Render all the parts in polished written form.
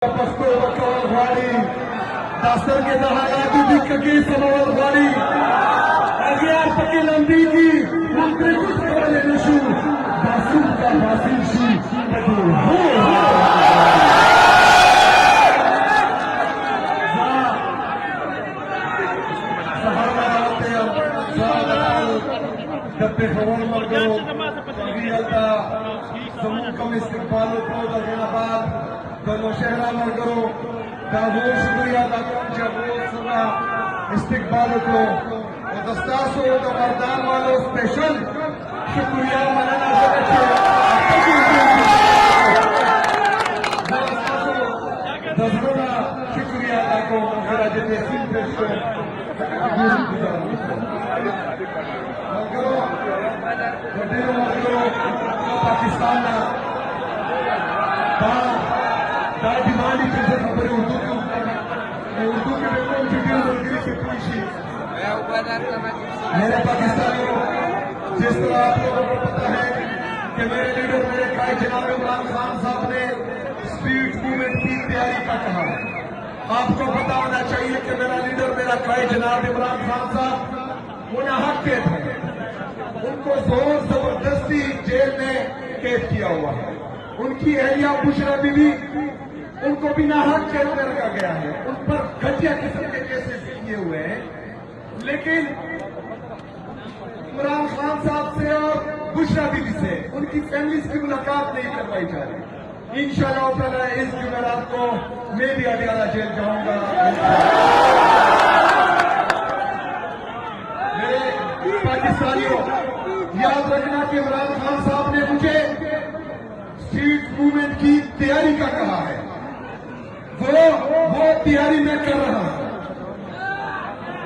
پښتو وکول غواړي دا سترګې د حیاتي دقیقې small غواړي اغیار پکې لمبېږي موږ پرې کوڅ کولی نه شو دا څومره حاصل شي په دې د پېښور ملګرو هغوی هلته زموږ کوم استقبال وکړو د دې نه بعد د نوشهره ملګرو د هغوی شکریه ادا کوم چې هغوی سره استقبال وکړو او د ستاسو د مردان والو سپیشل شکریه مننه ځکه چې ستاسو د زړه نه شکریه ادا کوم سراج تحسین پېښ شو ملګرو د ډېرو ملګرو پاکستان نه دا ڈیمانڈ کی سے خبریں اردو کی اردو کے میں کون چھٹی ملگری سے پوچھی میرے پاکستانیوں جس طرح آپ لوگوں کو پتا ہے کہ میرے لیڈر میرے قائد جناب عمران خان صاحب نے اسپیڈ موومنٹ کی تیاری کا کہا آپ کو پتا ہونا چاہیے کہ میرا لیڈر میرا قائد جناب عمران خان صاحب وہ ناحق کے تھے ان کو زور زبردستی جیل میں قید کیا ہوا ہے ان کی اہلیہ بشرا بی بی ان کو بھی ناحق جیل میں رکھا گیا ہے ان پر گھٹیا قسم کے کیسز کیے ہوئے ہیں لیکن عمران خان صاحب سے اور بشرا بی بی سے ان کی فیملیز کی ملاقات نہیں کروائی جا رہی انشاءاللہ تعالی اس جمعرات کو میں بھی اڈیالہ جیل جاؤں گا میرے پاکستانیوں یاد رکھنا کہ عمران خان صاحب نے مجھے اسٹریٹ موومنٹ کی تیاری کا کہا ہے وہ تیاری میں کر رہا ہوں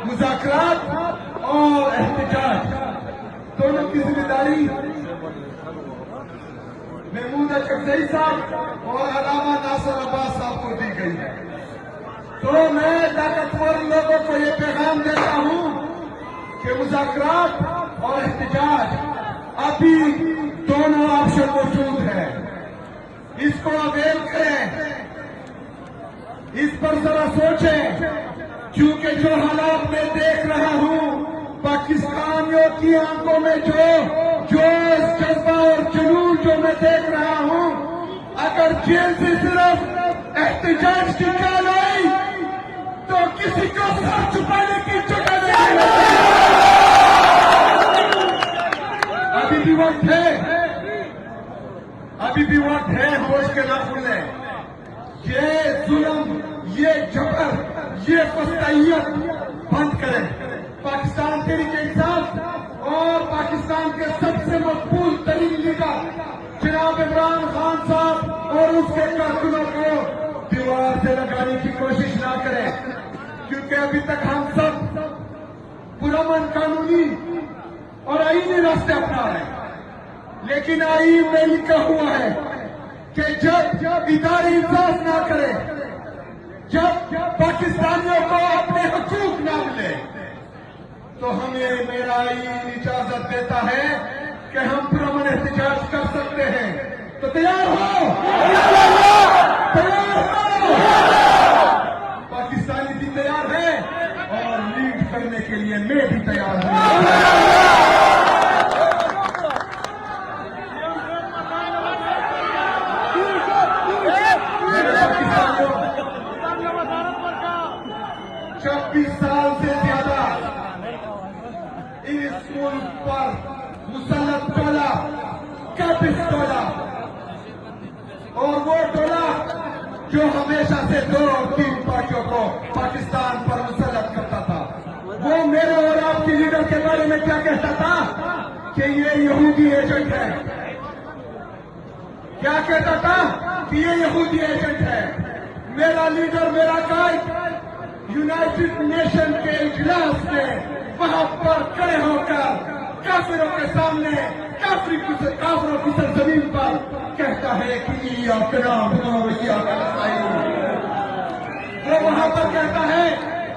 مذاکرات اور احتجاج دونوں کی ذمہ داری محمود اشرف صاحب اور علامہ ناصر عباس صاحب کو دی گئی ہے تو میں طاقتور لوگوں کو یہ پیغام دیتا ہوں کہ مذاکرات اور احتجاج ابھی دونوں آپشن موجود ہیں اس کو اویل کریں اس پر ذرا سوچیں کیونکہ جو حالات میں دیکھ رہا ہوں پاکستانیوں کی آنکھوں میں جو جذبہ اور جنون جو میں دیکھ رہا ہوں اگر جیل سے صرف احتجاج کی کال آئی تو کسی کو سر چھپانے کی جگہ نہیں ابھی بھی وقت ہے ہوش کے نہ کھلیں یہ ظلم یہ جبر یہ پستائیت بند کریں پاکستان تحریک انصاف اور پاکستان کے سب سے مقبول ترین لیڈر جناب عمران خان صاحب اور اس کے کارکنوں کو دیوار سے لگانے کی کوشش نہ کریں کیونکہ ابھی تک ہم سب پرامن قانونی اور آئینی راستے اپنا رہے ہیں لیکن آئین میں لکھا ہوا ہے کہ جب ادارے انصاف نہ کرے جب پاکستانیوں کو اپنے حقوق نہ ملے تو ہمیں میرا آئین اجازت دیتا ہے کہ ہم پرامن احتجاج کر سکتے ہیں تو تیار ہو پاکستانی بھی تیار ہے اور لیڈ کرنے کے لیے میں بھی تیار ہوں سال سے زیادہ اس ملک پر مسلط ٹولہ کیپس ٹولہ اور وہ ٹولہ جو ہمیشہ سے 2 اور 3 پارٹیوں کو پاکستان پر مسلط کرتا تھا وہ میرے اور آپ کے لیڈر کے بارے میں کیا کہتا تھا کہ یہ یہودی ایجنٹ ہے کیا کہتا تھا کہ یہ یہودی ایجنٹ ہے میرا لیڈر میرا قائد یونائٹڈ نیشن کے اجلاس میں وہاں پر کھڑے ہو کر کافروں کے سامنے کافروں کی سرزمین پر کہتا ہے کہ وہ وہاں پر کہتا ہے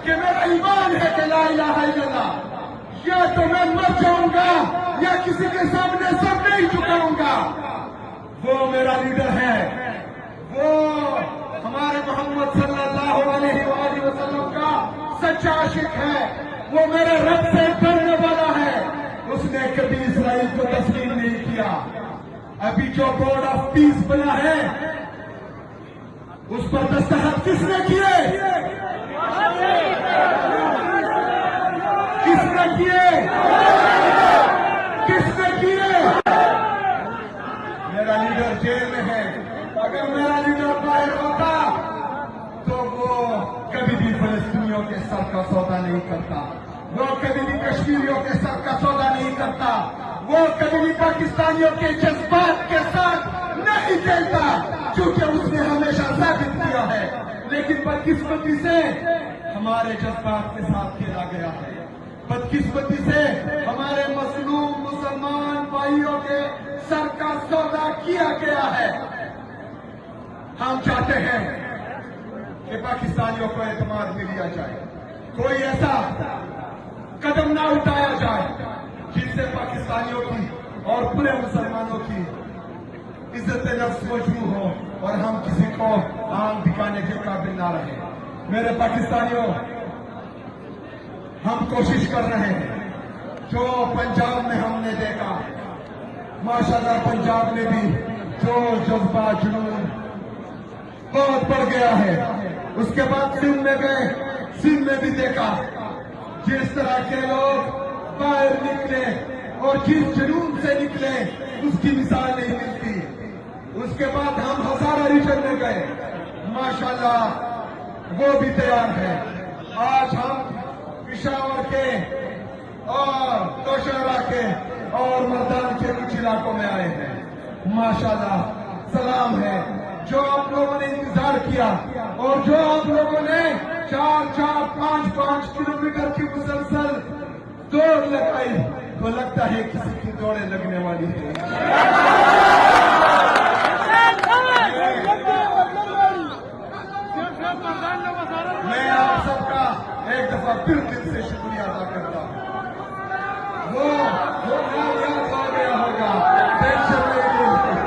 کہ میرا ایمان ہے کہ لا الہ الا اللہ یا تو میں مر جاؤں گا یا کسی کے سامنے سر نہیں جھکاؤں گا وہ میرا لیڈر ہے وہ ہمارے محمد صلی اللہ علیہ وآلہ وسلم کا سچا عاشق ہے، وہ میرے رب سے ڈرنے والا ہے، اس نے کبھی اسرائیل کو تسلیم نہیں کیا۔ ابھی جو بورڈ آف پیس بنا ہے اس پر دستخط کس نے کیے؟ کس نے کیے؟ کس نے کیے؟ میرا لیڈر جیل میں ہے، اگر میرا لیڈر باہر ہوتا تو وہ کبھی بھی فلسطینیوں کے سر کا سودا نہیں کرتا، وہ کبھی بھی کشمیریوں کے سر کا سودا نہیں کرتا، وہ کبھی بھی پاکستانیوں کے جذبات کے ساتھ نہیں کھیلتا، کیونکہ اس نے ہمیشہ ثابت کیا ہے۔ لیکن بدقسمتی سے ہمارے جذبات کے ساتھ کھیلا گیا ہے، بدقسمتی سے ہمارے مظلوم مسلمان بھائیوں کے سر کا سودا کیا گیا ہے۔ ہم چاہتے ہیں کہ پاکستانیوں کو اعتماد میں لیا جائے، کوئی ایسا قدم نہ اٹھایا جائے جس سے پاکستانیوں کی اور پورے مسلمانوں کی عزت نفس مجروح ہو اور ہم کسی کو آنکھ دکھانے کے قابل نہ رہے۔ میرے پاکستانیوں، ہم کوشش کر رہے ہیں، جو پنجاب میں ہم نے دیکھا، ماشاءاللہ پنجاب میں بھی جو جذبہ جنون بہت بڑھ گیا ہے۔ اس کے بعد سندھ میں گئے، سندھ میں بھی دیکھا جس طرح کے لوگ باہر نکلے اور جس جنون سے نکلے اس کی مثال نہیں ملتی۔ اس کے بعد ہم ہزارہ ریجن میں گئے، ماشاءاللہ وہ بھی تیار ہے۔ آج ہم پشاور کے اور توشہرہ کے اور مردان کے کچھ علاقوں میں آئے ہیں، ماشاءاللہ سلام ہے۔ جو آپ لوگوں نے انتظار کیا اور جو آپ لوگوں نے 4-4, 5-5 کلومیٹر کی مسلسل دوڑ لگائی تو لگتا ہے کسی کی دوڑیں لگنے والی ہے۔ میں آپ سب کا ایک دفعہ پھر دل سے شکریہ ادا کرتا ہوں۔ وہ یاد ہو گیا ہوگا، ٹینشن نہیں لیجیے۔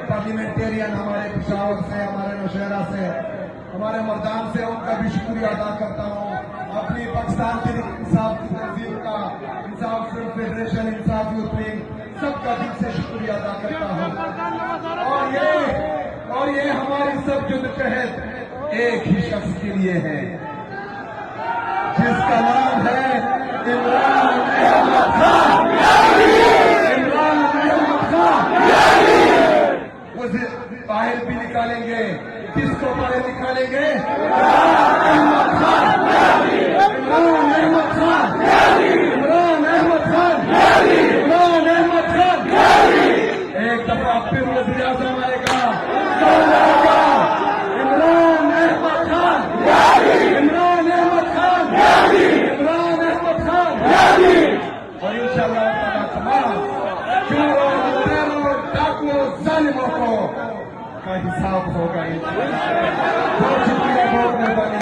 پارلیمنٹرین ہمارے پشاور سے، ہمارے نوشہرہ سے، ہمارے مردان سے، ان کا بھی شکریہ ادا کرتا ہوں۔ اپنی پاکستان کے انصاف کی تنظیم کا، انصاف فیڈریشن، انصاف یوتھ ونگ، سب کا دل سے شکریہ ادا کرتا ہوں۔ اور یہ ہماری سب جدوجہد ایک ہی شخص کے لیے ہے، جس کا نام ہے عمران احمد خان۔ عمران احمد خان باہر بھی نکالیں گے، کس کو باہر نکالیں گے؟ عمران احمد خان، عمران احمد خان، عمران احمد خان، عمران احمد خان۔ ایک دفعہ پھر وزیر اعظم آئے گا، عمران احمد خان، عمران احمد خان، عمران احمد خان۔ اور انشاءاللہ تعالیٰ تمام چوروں، لٹیروں، ڈاکوؤں، ظالموں کو کا حساب ہوگا۔ بہت شکریہ، بہت مہربانی۔